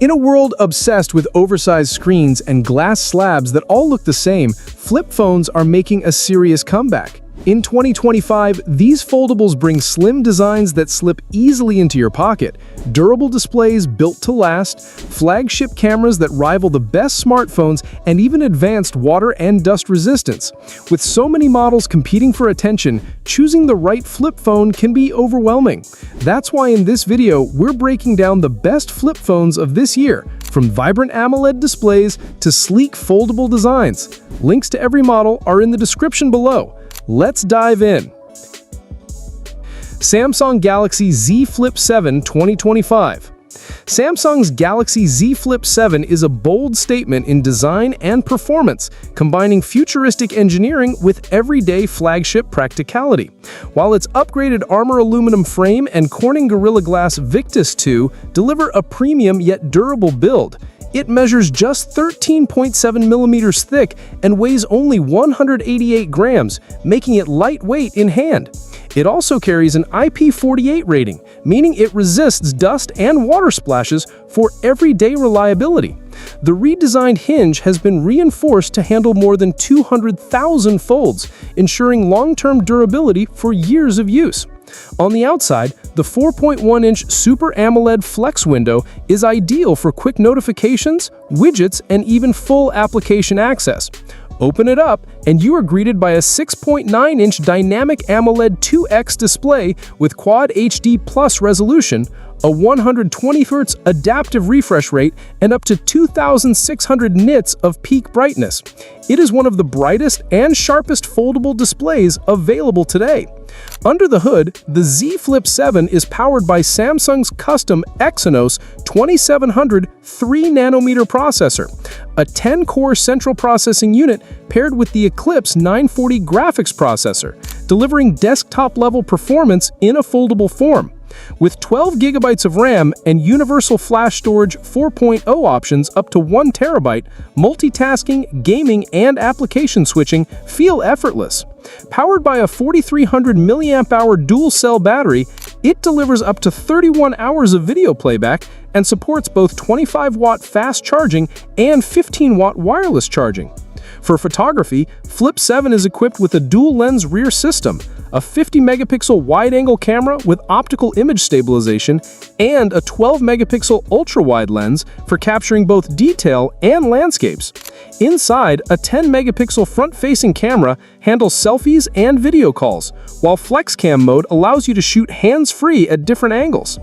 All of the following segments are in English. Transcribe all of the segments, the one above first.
In a world obsessed with oversized screens and glass slabs that all look the same, flip phones are making a serious comeback. In 2025, these foldables bring slim designs that slip easily into your pocket, durable displays built to last, flagship cameras that rival the best smartphones, and even advanced water and dust resistance. With so many models competing for attention, choosing the right flip phone can be overwhelming. That's why in this video, we're breaking down the best flip phones of this year, from vibrant AMOLED displays to sleek foldable designs. Links to every model are in the description below. Let's dive in. Samsung Galaxy Z Flip7 2025. Samsung's Galaxy Z Flip7 is a bold statement in design and performance, combining futuristic engineering with everyday flagship practicality. While its upgraded armor aluminum frame and Corning Gorilla Glass Victus 2 deliver a premium yet durable build, it measures just 13.7 millimeters thick and weighs only 188 grams, making it lightweight in hand. It also carries an IP48 rating, meaning it resists dust and water splashes for everyday reliability. The redesigned hinge has been reinforced to handle more than 200,000 folds, ensuring long-term durability for years of use. On the outside, the 4.1-inch Super AMOLED Flex window is ideal for quick notifications, widgets, and even full application access. Open it up, and you are greeted by a 6.9-inch Dynamic AMOLED 2X display with Quad HD Plus resolution, a 120Hz adaptive refresh rate, and up to 2,600 nits of peak brightness. It is one of the brightest and sharpest foldable displays available today. Under the hood, the Z Flip7 is powered by Samsung's custom Exynos 2700 3nm processor, a 10-core central processing unit paired with the Eclipse 940 graphics processor, delivering desktop-level performance in a foldable form. With 12 GB of RAM and universal flash storage 4.0 options up to 1 TB, multitasking, gaming, and application switching feel effortless. Powered by a 4,300 mAh dual-cell battery, it delivers up to 31 hours of video playback and supports both 25-watt fast charging and 15-watt wireless charging. For photography, Flip7 is equipped with a dual-lens rear system, a 50-megapixel wide-angle camera with optical image stabilization, and a 12-megapixel ultra-wide lens for capturing both detail and landscapes. Inside, a 10-megapixel front-facing camera handles selfies and video calls, while FlexCam mode allows you to shoot hands-free at different angles.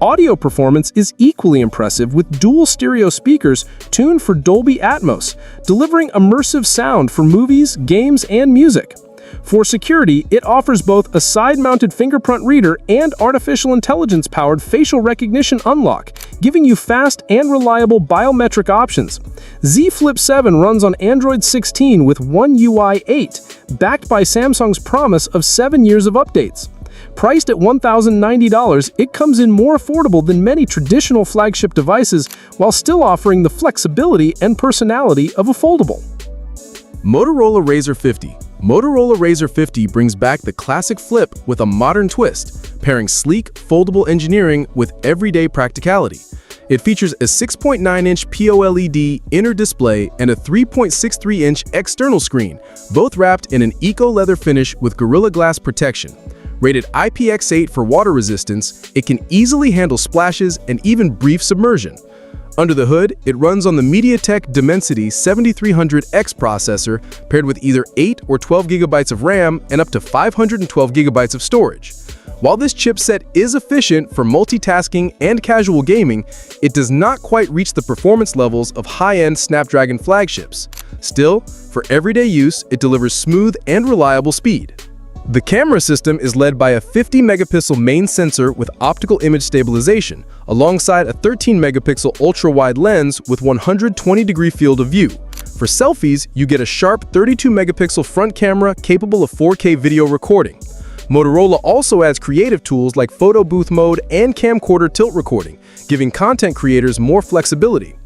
Audio performance is equally impressive with dual stereo speakers tuned for Dolby Atmos, delivering immersive sound for movies, games, and music. For security, it offers both a side-mounted fingerprint reader and artificial intelligence-powered facial recognition unlock, giving you fast and reliable biometric options. Z Flip7 runs on Android 16 with One UI 8, backed by Samsung's promise of 7 years of updates. Priced at $1,090, it comes in more affordable than many traditional flagship devices while still offering the flexibility and personality of a foldable. Motorola Razr 50. Motorola Razr 50 brings back the classic flip with a modern twist, pairing sleek, foldable engineering with everyday practicality. It features a 6.9-inch POLED inner display and a 3.63-inch external screen, both wrapped in an eco-leather finish with Gorilla Glass protection. Rated IPX8 for water resistance, it can easily handle splashes and even brief submersion. Under the hood, it runs on the MediaTek Dimensity 7300X processor paired with either 8 or 12 GB of RAM and up to 512 GB of storage. While this chipset is efficient for multitasking and casual gaming, it does not quite reach the performance levels of high-end Snapdragon flagships. Still, for everyday use, it delivers smooth and reliable speed. The camera system is led by a 50-megapixel main sensor with optical image stabilization, alongside a 13-megapixel ultra-wide lens with 120-degree field of view. For selfies, you get a sharp 32-megapixel front camera capable of 4K video recording. Motorola also adds creative tools like photo booth mode and camcorder tilt recording, giving content creators more flexibility.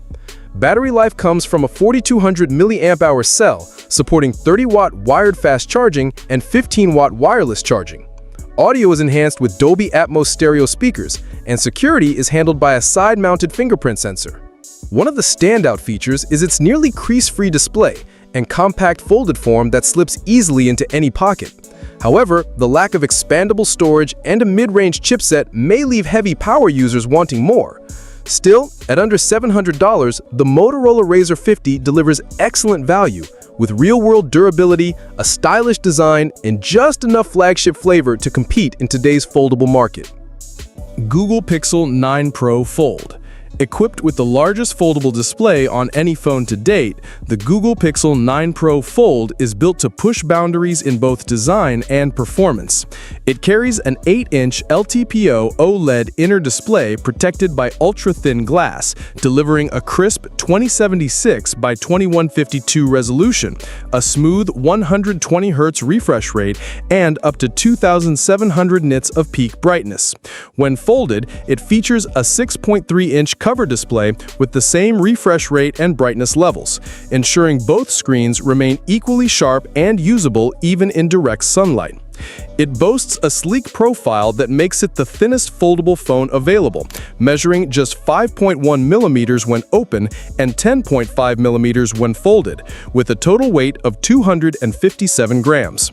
Battery life comes from a 4200 mAh cell, supporting 30-watt wired fast charging and 15-watt wireless charging. Audio is enhanced with Dolby Atmos stereo speakers, and security is handled by a side-mounted fingerprint sensor. One of the standout features is its nearly crease-free display and compact folded form that slips easily into any pocket. However, the lack of expandable storage and a mid-range chipset may leave heavy power users wanting more. Still, at under $700, the Motorola Razr 50 delivers excellent value, with real-world durability, a stylish design, and just enough flagship flavor to compete in today's foldable market. Google Pixel 9 Pro Fold. Equipped with the largest foldable display on any phone to date, the Google Pixel 9 Pro Fold is built to push boundaries in both design and performance. It carries an 8-inch LTPO OLED inner display protected by ultra-thin glass, delivering a crisp 2076 by 2152 resolution, a smooth 120 Hz refresh rate, and up to 2,700 nits of peak brightness. When folded, it features a 6.3-inch cover display with the same refresh rate and brightness levels, ensuring both screens remain equally sharp and usable even in direct sunlight. It boasts a sleek profile that makes it the thinnest foldable phone available, measuring just 5.1 millimeters when open and 10.5 millimeters when folded, with a total weight of 257 grams.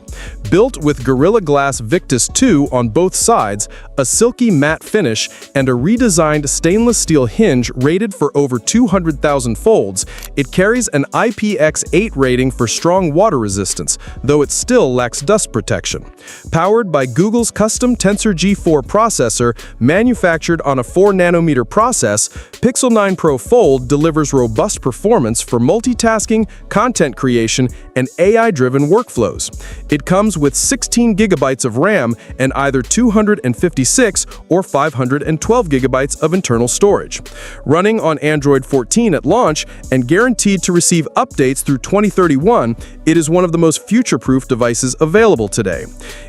Built with Gorilla Glass Victus 2 on both sides, a silky matte finish, and a redesigned stainless steel hinge rated for over 200,000 folds, it carries an IPX8 rating for strong water resistance, though it still lacks dust protection. Powered by Google's custom Tensor G4 processor, manufactured on a 4-nanometer process, Pixel 9 Pro Fold delivers robust performance for multitasking, content creation, and AI-driven workflows. It comes with 16 gigabytes of RAM and either 256 or 512 gigabytes of internal storage. Running on Android 14 at launch and guaranteed to receive updates through 2031, it is one of the most future-proof devices available today.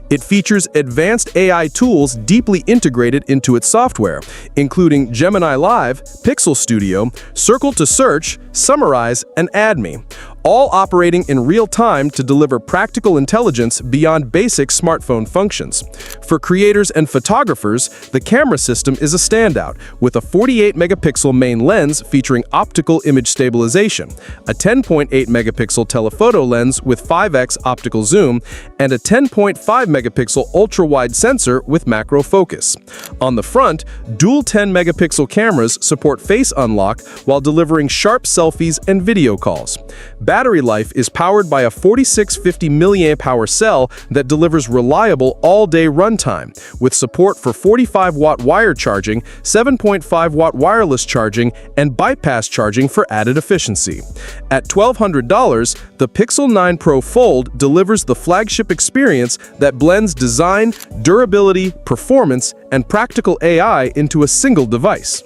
It features advanced AI tools deeply integrated into its software, including Gemini Live, Pixel Studio, Circle to Search, Summarize, and Add Me, all operating in real time to deliver practical intelligence beyond basic smartphone functions. For creators and photographers, the camera system is a standout, with a 48-megapixel main lens featuring optical image stabilization, a 10.8-megapixel telephoto lens with 5x optical zoom, and a 10.5-megapixel ultra-wide sensor with macro focus. On the front, dual 10-megapixel cameras support face unlock while delivering sharp selfies and video calls. Battery life is powered by a 4650 mAh cell that delivers reliable all-day runtime, with support for 45-watt wire charging, 7.5-watt wireless charging, and bypass charging for added efficiency. At $1,200, the Pixel 9 Pro Fold delivers the flagship experience that blends design, durability, performance, and practical AI into a single device.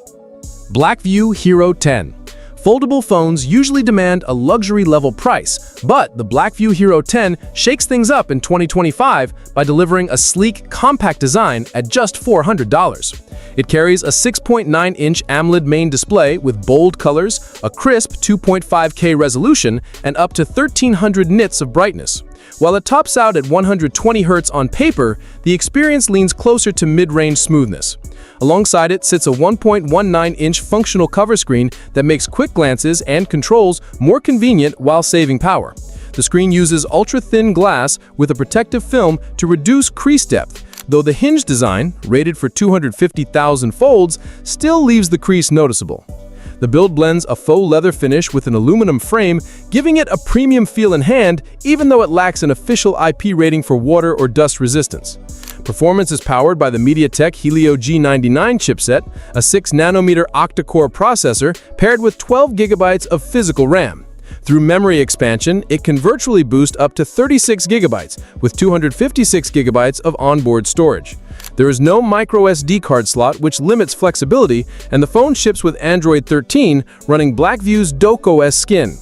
Blackview Hero 10. Foldable phones usually demand a luxury-level price, but the Blackview Hero 10 shakes things up in 2025 by delivering a sleek, compact design at just $400. It carries a 6.9-inch AMOLED main display with bold colors, a crisp 2.5K resolution, and up to 1,300 nits of brightness. While it tops out at 120 Hz on paper, the experience leans closer to mid-range smoothness. Alongside it sits a 1.19-inch functional cover screen that makes quick glances and controls more convenient while saving power. The screen uses ultra-thin glass with a protective film to reduce crease depth, though the hinge design, rated for 250,000 folds, still leaves the crease noticeable. The build blends a faux leather finish with an aluminum frame, giving it a premium feel in hand, even though it lacks an official IP rating for water or dust resistance. Performance is powered by the MediaTek Helio G99 chipset, a 6-nanometer octa-core processor paired with 12 gigabytes of physical RAM. Through memory expansion, it can virtually boost up to 36 gigabytes, with 256 gigabytes of onboard storage. There is no micro SD card slot, which limits flexibility, and the phone ships with Android 13 running Blackview's DocOS skin.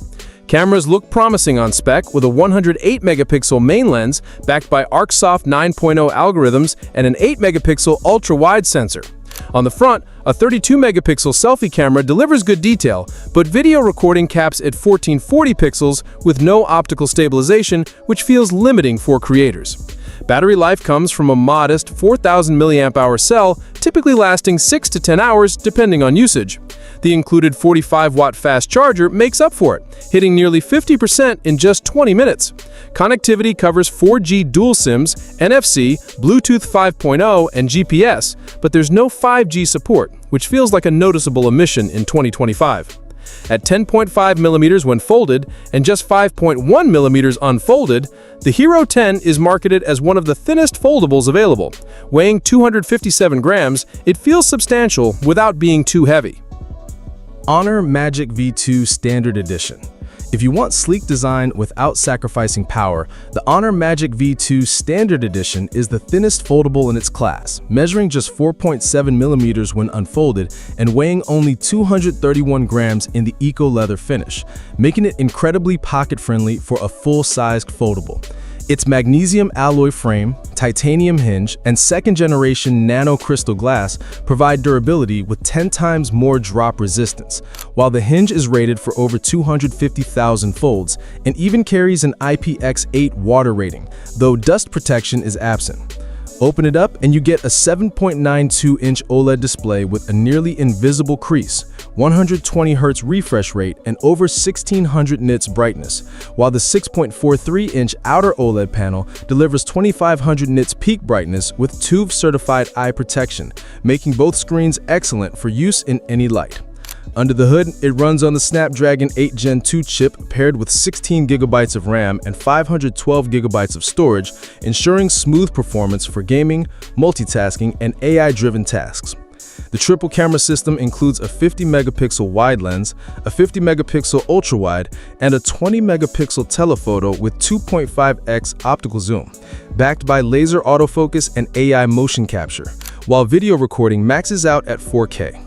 Cameras look promising on spec with a 108-megapixel main lens backed by ArcSoft 9.0 algorithms and an 8-megapixel ultra-wide sensor. On the front, a 32-megapixel selfie camera delivers good detail, but video recording caps at 1440 pixels with no optical stabilization, which feels limiting for creators. Battery life comes from a modest 4,000 mAh cell, typically lasting 6 to 10 hours depending on usage. The included 45-watt fast charger makes up for it, hitting nearly 50% in just 20 minutes. Connectivity covers 4G dual SIMs, NFC, Bluetooth 5.0, and GPS, but there's no 5G support, which feels like a noticeable omission in 2025. At 10.5mm when folded and just 5.1mm unfolded, the Hero 10 is marketed as one of the thinnest foldables available. Weighing 257 grams, it feels substantial without being too heavy. Honor Magic V2 Standard Edition. If you want sleek design without sacrificing power, the Honor Magic V2 Standard Edition is the thinnest foldable in its class, measuring just 4.7mm when unfolded and weighing only 231 grams in the eco leather finish, making it incredibly pocket-friendly for a full-sized foldable. Its magnesium alloy frame, titanium hinge, and second-generation nano crystal glass provide durability with 10 times more drop resistance, while the hinge is rated for over 250,000 folds and even carries an IPX8 water rating, though dust protection is absent. Open it up and you get a 7.92-inch OLED display with a nearly invisible crease, 120Hz refresh rate, and over 1600 nits brightness, while the 6.43-inch outer OLED panel delivers 2500 nits peak brightness with TÜV-certified eye protection, making both screens excellent for use in any light. Under the hood, it runs on the Snapdragon 8 Gen 2 chip paired with 16GB of RAM and 512GB of storage, ensuring smooth performance for gaming, multitasking, and AI-driven tasks. The triple camera system includes a 50-megapixel wide lens, a 50-megapixel ultra-wide, and a 20-megapixel telephoto with 2.5x optical zoom, backed by laser autofocus and AI motion capture, while video recording maxes out at 4K.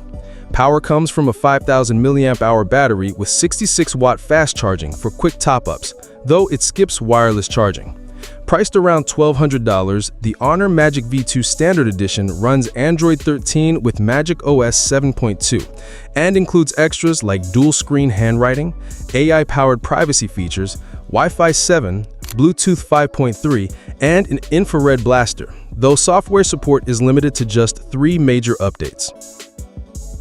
Power comes from a 5000 mAh battery with 66-watt fast charging for quick top-ups, though it skips wireless charging. Priced around $1,200, the Honor Magic V2 Standard Edition runs Android 13 with Magic OS 7.2 and includes extras like dual-screen handwriting, AI-powered privacy features, Wi-Fi 7, Bluetooth 5.3, and an infrared blaster, though software support is limited to just 3 major updates.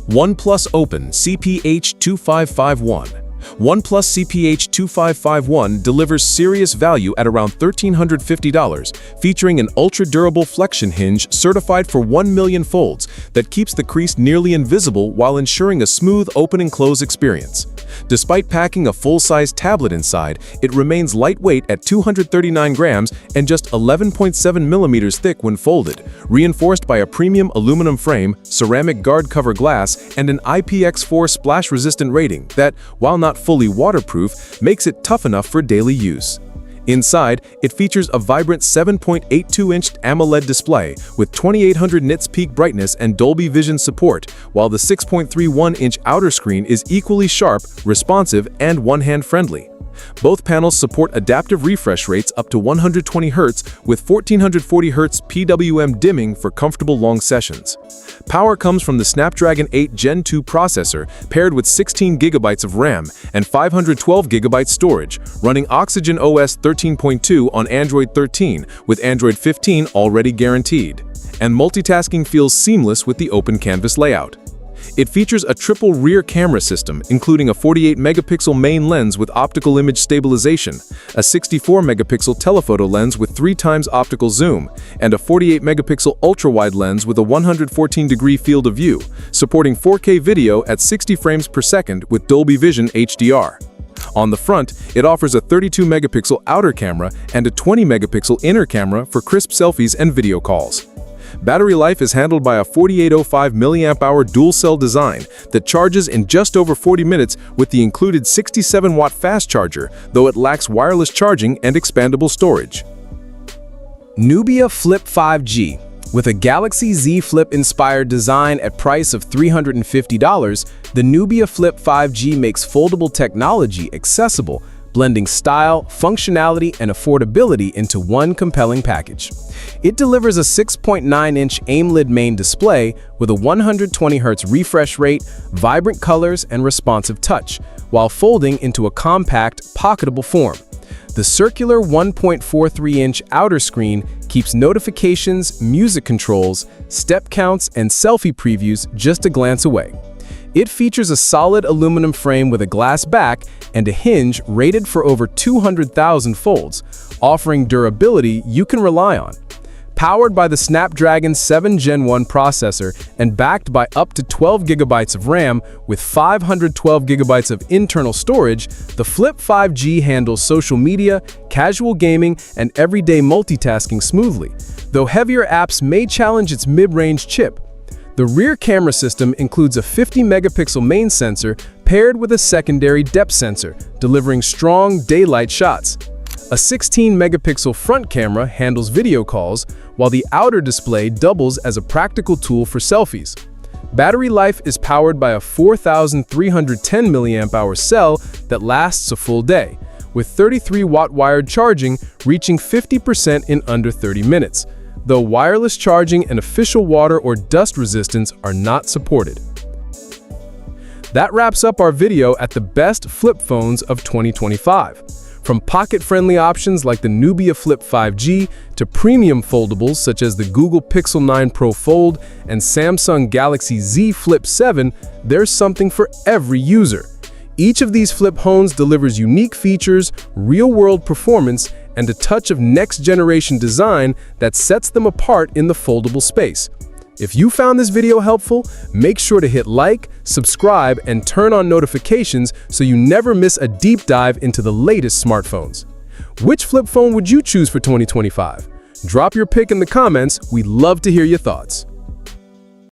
OnePlus Open CPH2551. OnePlus CPH2551 delivers serious value at around $1,350, featuring an ultra-durable flexion hinge certified for 1 million folds that keeps the crease nearly invisible while ensuring a smooth open and close experience. Despite packing a full-size tablet inside, it remains lightweight at 239 grams and just 11.7mm thick when folded, reinforced by a premium aluminum frame, ceramic guard cover glass, and an IPX4 splash-resistant rating that, while not fully waterproof, makes it tough enough for daily use. Inside, it features a vibrant 7.82-inch AMOLED display with 2800 nits peak brightness and Dolby Vision support, while the 6.31-inch outer screen is equally sharp, responsive, and one-hand friendly. Both panels support adaptive refresh rates up to 120 Hz with 1440 Hz PWM dimming for comfortable long sessions. Power comes from the Snapdragon 8 Gen 2 processor paired with 16GB of RAM and 512GB storage, running Oxygen OS 13.2 on Android 13 with Android 15 already guaranteed. And multitasking feels seamless with the open canvas layout. It features a triple rear camera system, including a 48-megapixel main lens with optical image stabilization, a 64-megapixel telephoto lens with 3 times optical zoom, and a 48-megapixel ultra-wide lens with a 114-degree field of view, supporting 4K video at 60 frames per second with Dolby Vision HDR. On the front, it offers a 32-megapixel outer camera and a 20-megapixel inner camera for crisp selfies and video calls. Battery life is handled by a 4805 mAh dual-cell design that charges in just over 40 minutes with the included 67-watt fast charger, though it lacks wireless charging and expandable storage. Nubia Flip 5G. With a Galaxy Z Flip-inspired design at price of $350, the Nubia Flip 5G makes foldable technology accessible, blending style, functionality, and affordability into one compelling package. It delivers a 6.9-inch AMOLED main display with a 120Hz refresh rate, vibrant colors, and responsive touch, while folding into a compact, pocketable form. The circular 1.43-inch outer screen keeps notifications, music controls, step counts, and selfie previews just a glance away. It features a solid aluminum frame with a glass back and a hinge rated for over 200,000 folds, offering durability you can rely on. Powered by the Snapdragon 7 Gen 1 processor and backed by up to 12 GB of RAM with 512 GB of internal storage, the Flip 5G handles social media, casual gaming, and everyday multitasking smoothly, though heavier apps may challenge its mid-range chip. The rear camera system includes a 50-megapixel main sensor paired with a secondary depth sensor, delivering strong daylight shots. A 16-megapixel front camera handles video calls, while the outer display doubles as a practical tool for selfies. Battery life is powered by a 4,310 mAh cell that lasts a full day, with 33-watt wired charging reaching 50% in under 30 minutes, though wireless charging and official water or dust resistance are not supported. That wraps up our video at the best flip phones of 2025. From pocket-friendly options like the Nubia Flip 5G to premium foldables such as the Google Pixel 9 Pro Fold and Samsung Galaxy Z Flip 7, there's something for every user. Each of these flip phones delivers unique features, real-world performance, and a touch of next-generation design that sets them apart in the foldable space. If you found this video helpful, make sure to hit like, subscribe, and turn on notifications so you never miss a deep dive into the latest smartphones. Which flip phone would you choose for 2025? Drop your pick in the comments. We'd love to hear your thoughts.